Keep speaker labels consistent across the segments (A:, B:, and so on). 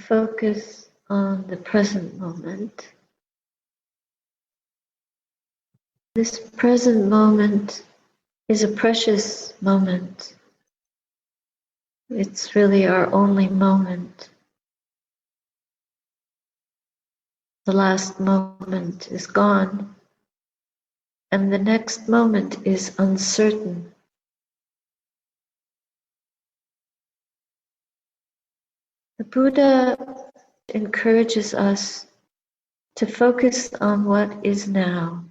A: focus on the present moment. This present moment is a precious moment. It's really our only moment. The last moment is gone, and the next moment is uncertain. The Buddha encourages us to focus on what is now.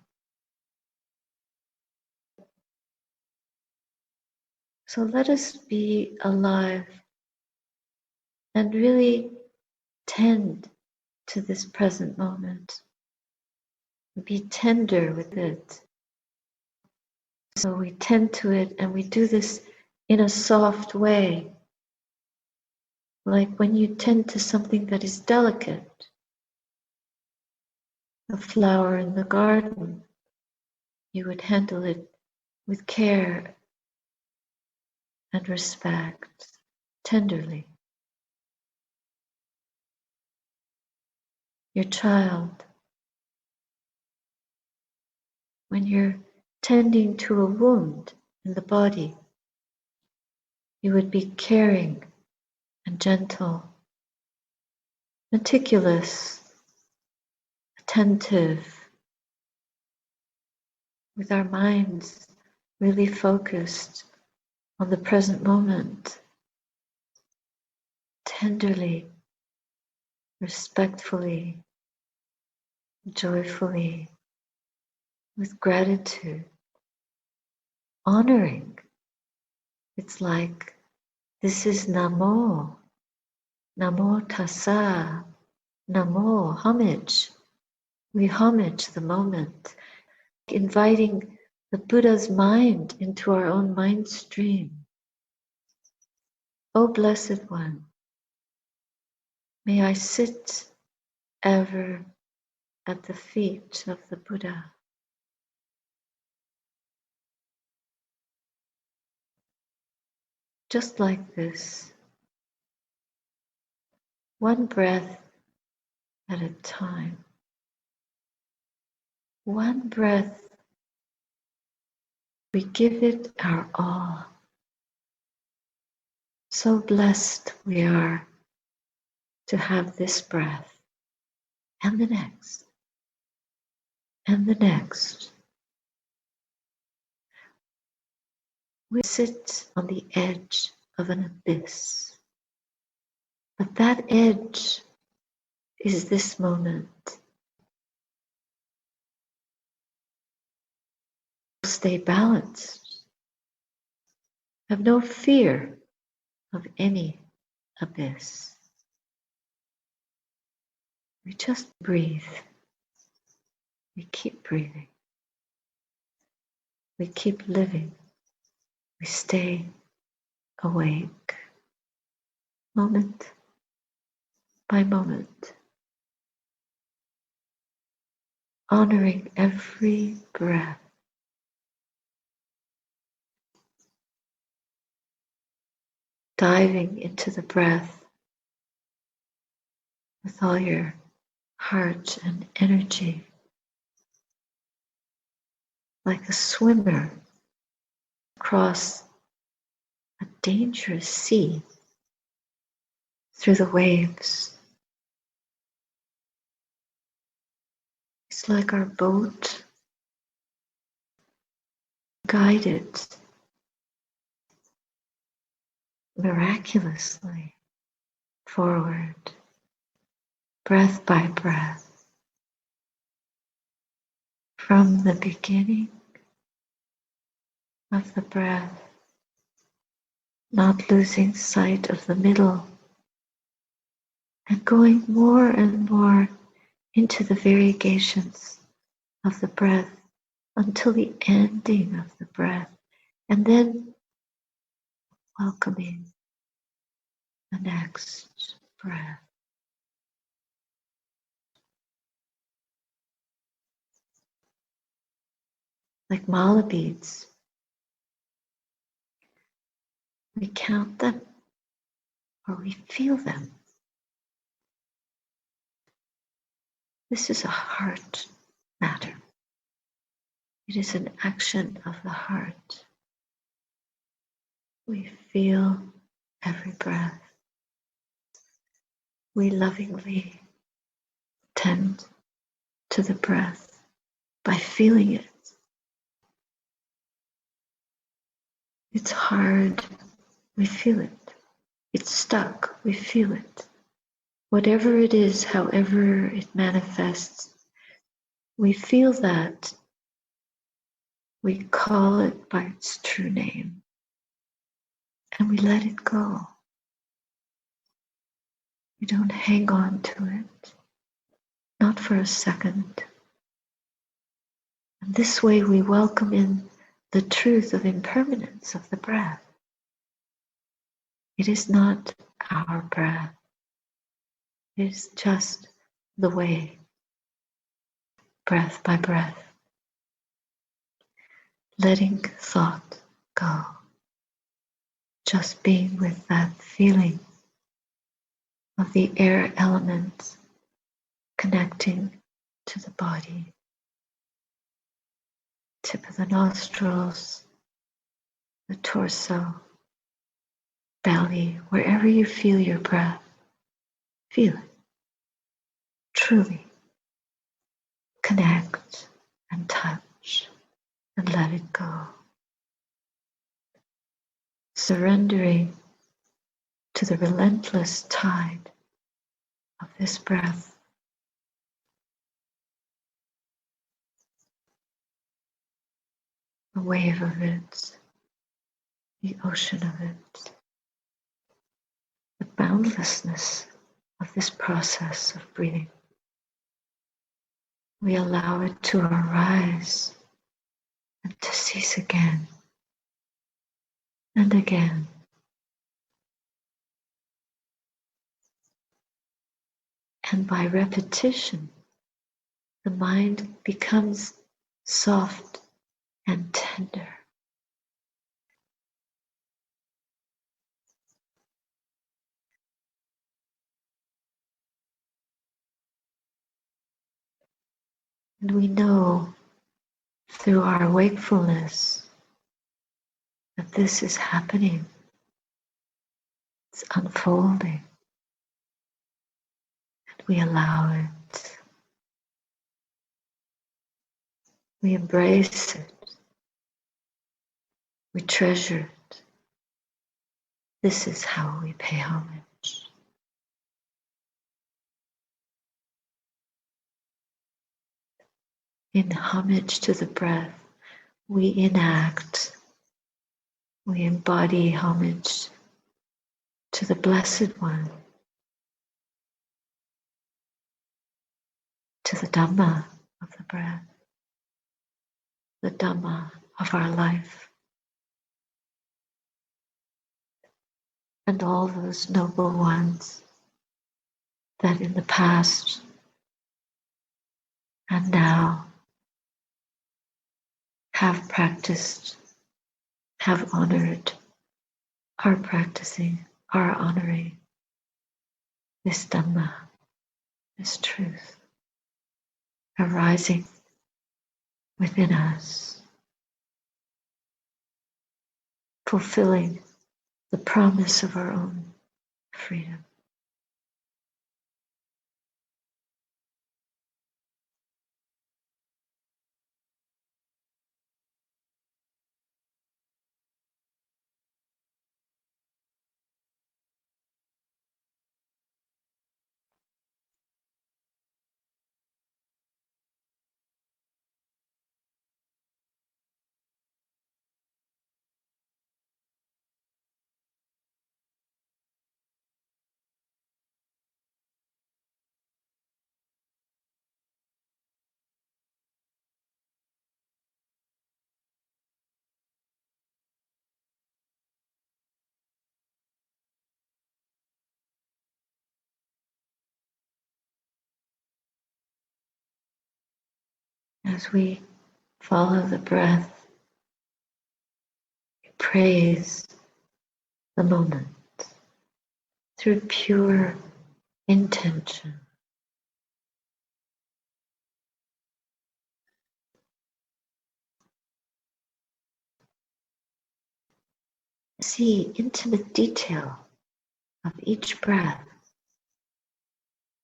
A: So let us be alive and really tend to this present moment. Be tender with it. So we tend to it and we do this in a soft way. Like when you tend to something that is delicate, a flower in the garden, you would handle it with care and respect, tenderly. Your child, when you're tending to a wound in the body, you would be caring and gentle, meticulous, attentive, with our minds really focused on the present moment, tenderly, respectfully, joyfully, with gratitude, honoring. It's like, this is Namo, Namo Tassa, Namo, homage. We homage the moment, inviting the Buddha's mind into our own mind stream. O Blessed One, may I sit ever at the feet of the Buddha. Just like this, one breath at a time. One breath, we give it our all. So blessed we are to have this breath, and the next, and the next. We sit on the edge of an abyss, but that edge is this moment. Stay balanced. Have no fear of any abyss. We just breathe. We keep breathing. We keep living. We stay awake, moment by moment, honoring every breath. Diving into the breath with all your heart and energy, like a swimmer across a dangerous sea through the waves. It's like our boat guided miraculously forward, breath by breath, from the beginning of the breath, not losing sight of the middle, and going more and more into the variegations of the breath until the ending of the breath, and then welcoming the next breath. Like mala beads, we count them or we feel them This is a heart matter. It is an action of the heart. We feel every breath. We lovingly tend to the breath by feeling it. It's hard, we feel it. It's stuck, we feel it. Whatever it is, however it manifests, we feel that. We call it by its true name and we let it go. We don't hang on to it, not for a second. And this way we welcome in the truth of impermanence of the breath. It is not our breath. It is just the way, breath by breath, letting thought go, just being with that feeling of the air element connecting to the body, tip of the nostrils, the torso, belly, wherever you feel your breath, feel it. Truly connect and touch and let it go. Surrendering to the relentless tide of this breath. The wave of it, the ocean of it, the boundlessness of this process of breathing. We allow it to arise and to cease again and again. And by repetition, the mind becomes soft and tender. And we know through our wakefulness that this is happening. It's unfolding. And we allow it. We embrace it. We treasure it. This is how we pay homage. In homage to the breath, we enact, we embody homage to the Blessed One, to the Dhamma of the breath, the Dhamma of our life, and all those noble ones that in the past and now have practiced, have honored, are practicing, are honoring this Dhamma, this truth arising within us, fulfilling the promise of our own freedom. As we follow the breath, we praise the moment through pure intention. See intimate detail of each breath.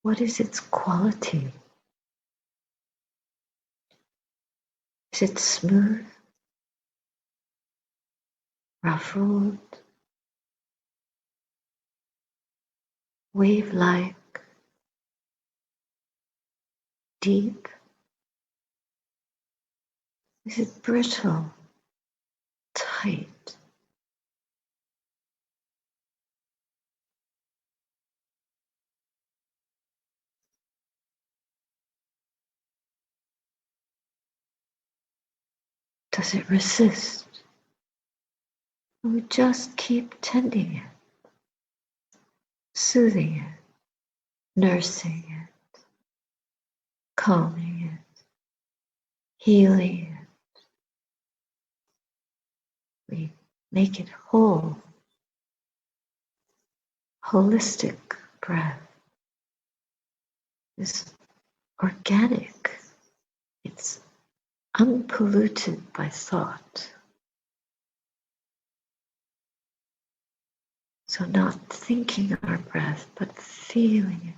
A: What is its quality? Is it smooth, ruffled, wave-like, deep? Is it brittle, tight? Does it resist? We just keep tending it, soothing it, nursing it, calming it, healing it. We make it whole, holistic breath is organic. It's unpolluted by thought. So not thinking our breath, but feeling it.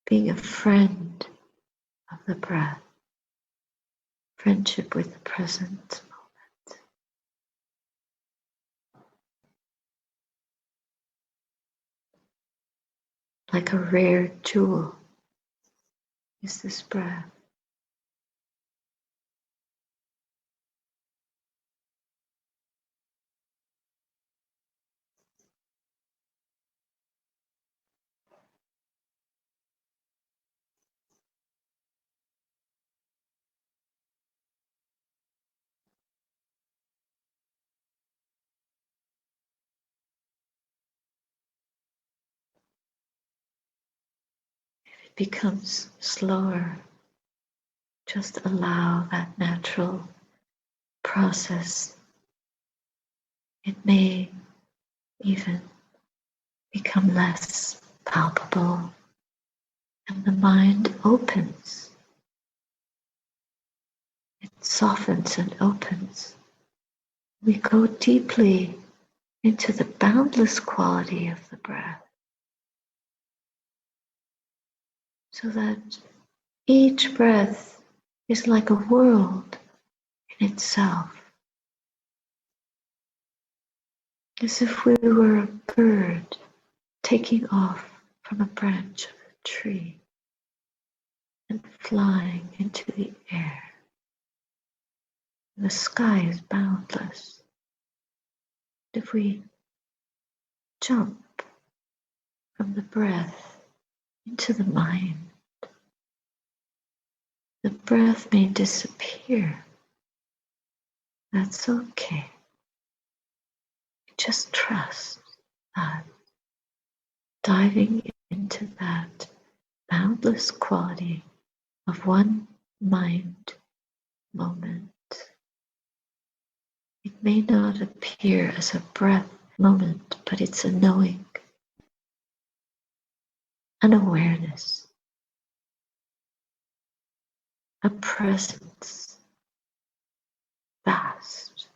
A: Being a friend of the breath. Friendship with the present moment. Like a rare jewel is this breath. It becomes slower. Just allow that natural process. It may even become less palpable, and the mind opens. It softens and opens. We go deeply into the boundless quality of the breath, so that each breath is like a world in itself, as if we were a bird taking off from a branch of a tree and flying into the air. The sky is boundless. If we jump from the breath into the mind, the breath may disappear. That's okay. Just trust that diving into that boundless quality of one mind moment. It may not appear as a breath moment, but it's a knowing, an awareness, a presence, vast,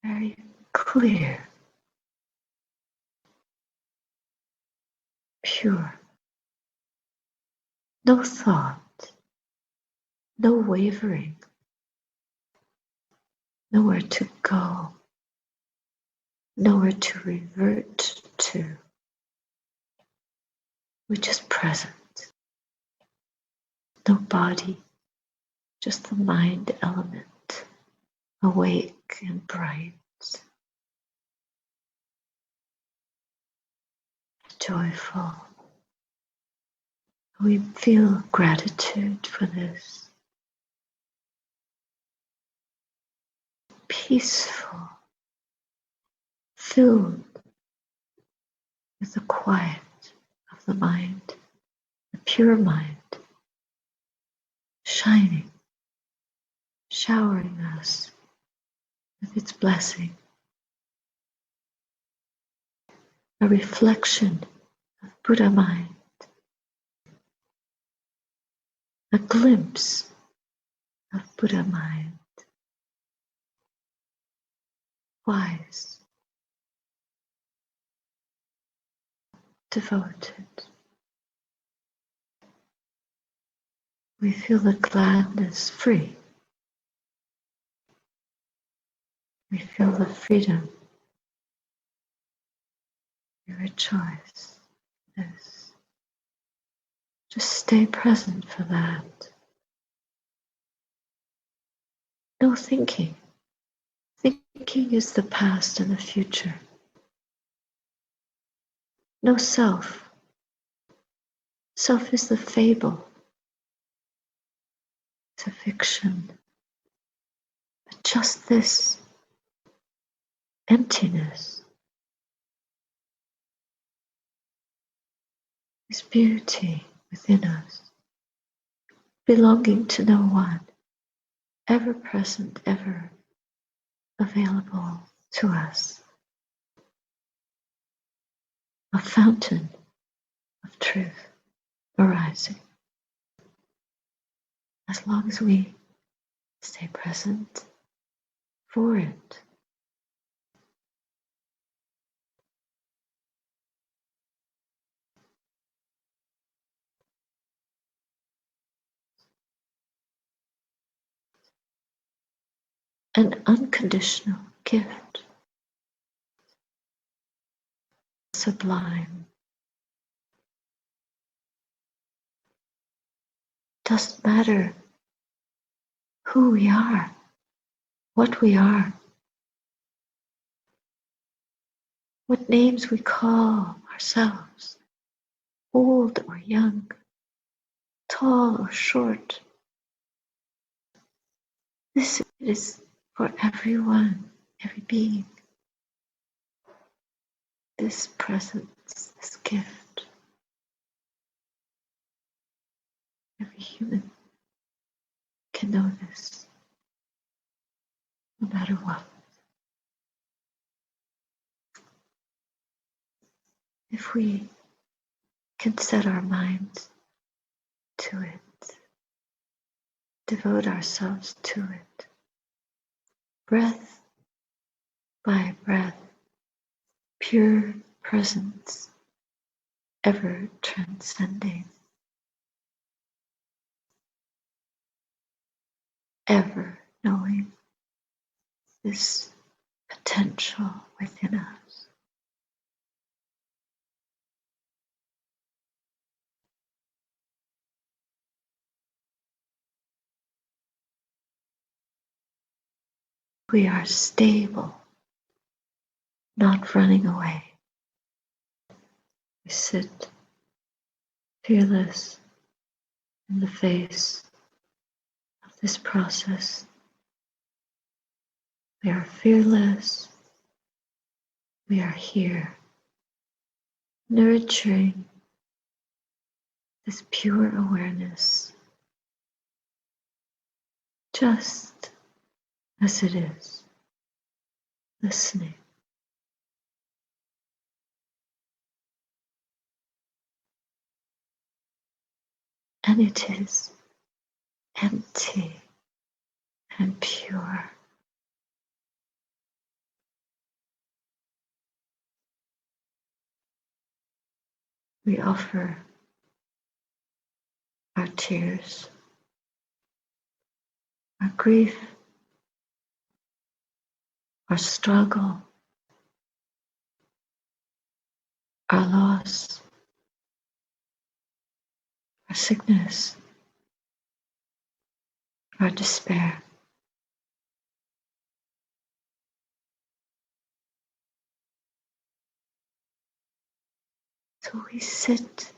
A: very clear, pure, no thought, no wavering, nowhere to go, nowhere to revert to. We're just present. No body, just the mind element, awake and bright, joyful. We feel gratitude for this. Peaceful, filled with the quiet of the mind, the pure mind, shining, showering us with its blessing. A reflection of Buddha mind, a glimpse of Buddha mind, wise, devoted. We feel the gladness free. We feel the freedom. We rejoice. Yes. Just stay present for that. No thinking. Thinking is the past and the future. No self. Self is the fable. It's a fiction. But just this emptiness, this beauty within us, belonging to no one, ever present, ever available to us. A fountain of truth arising. As long as we stay present for it. An unconditional gift. Sublime. Doesn't matter who we are, what we are, what names we call ourselves, old or young, tall or short. This is for everyone, every being. This presence, this gift. Every human can know this, no matter what. If we can set our minds to it, devote ourselves to it, breath by breath, pure presence, ever transcending, ever knowing this potential within us. We are stable, not running away. We sit fearless in the face of this process. We are fearless. We are here, nurturing this pure awareness, just as it is, listening. And it is empty and pure. We offer our tears, our grief, our struggle, our loss, our sickness, our despair. So we sit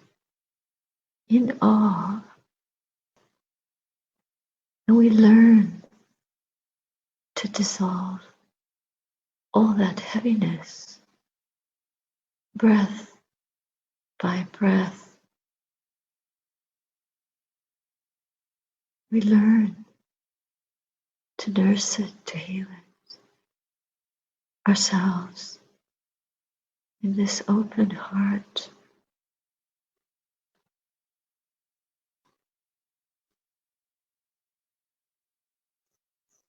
A: in awe and we learn to dissolve all that heaviness, breath by breath. We learn to nurse it, to heal it ourselves in this open heart.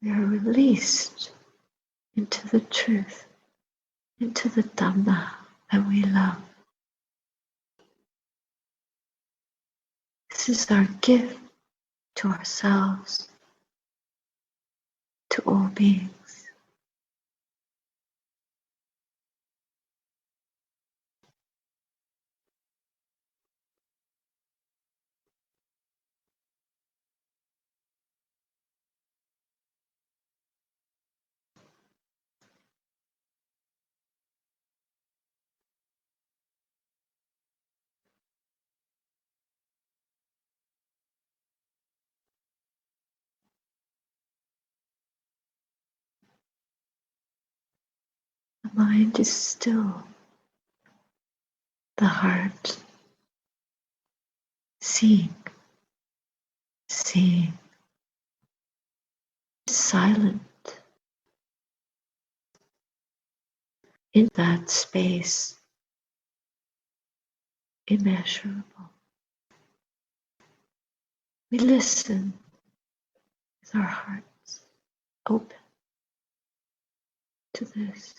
A: We are released into the truth, into the Dhamma that we love. This is our gift to ourselves, to all beings. The mind is still, the heart seeing, silent in that space, immeasurable. We listen with our hearts open to this.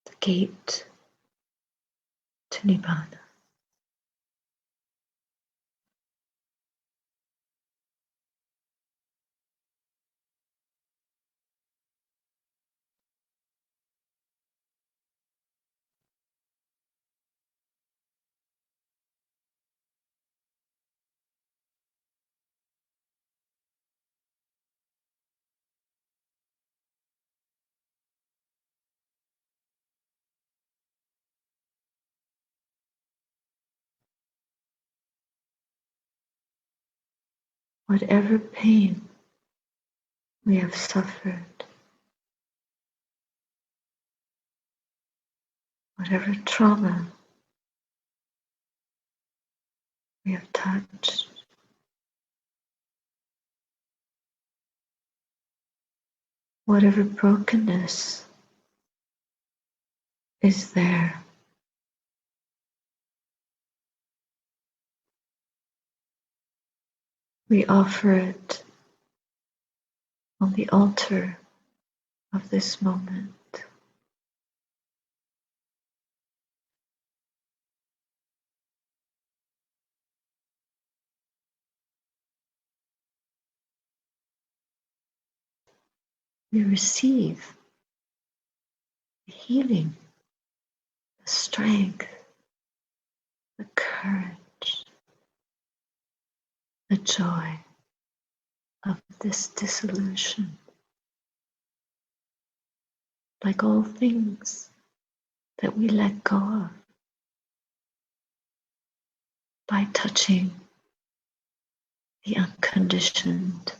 A: The gate to Nibbana. Whatever pain we have suffered, whatever trauma we have touched, whatever brokenness is there, we offer it on the altar of this moment. We receive the healing, the strength, the courage, the joy of this dissolution. Like all things that we let go of by touching the unconditioned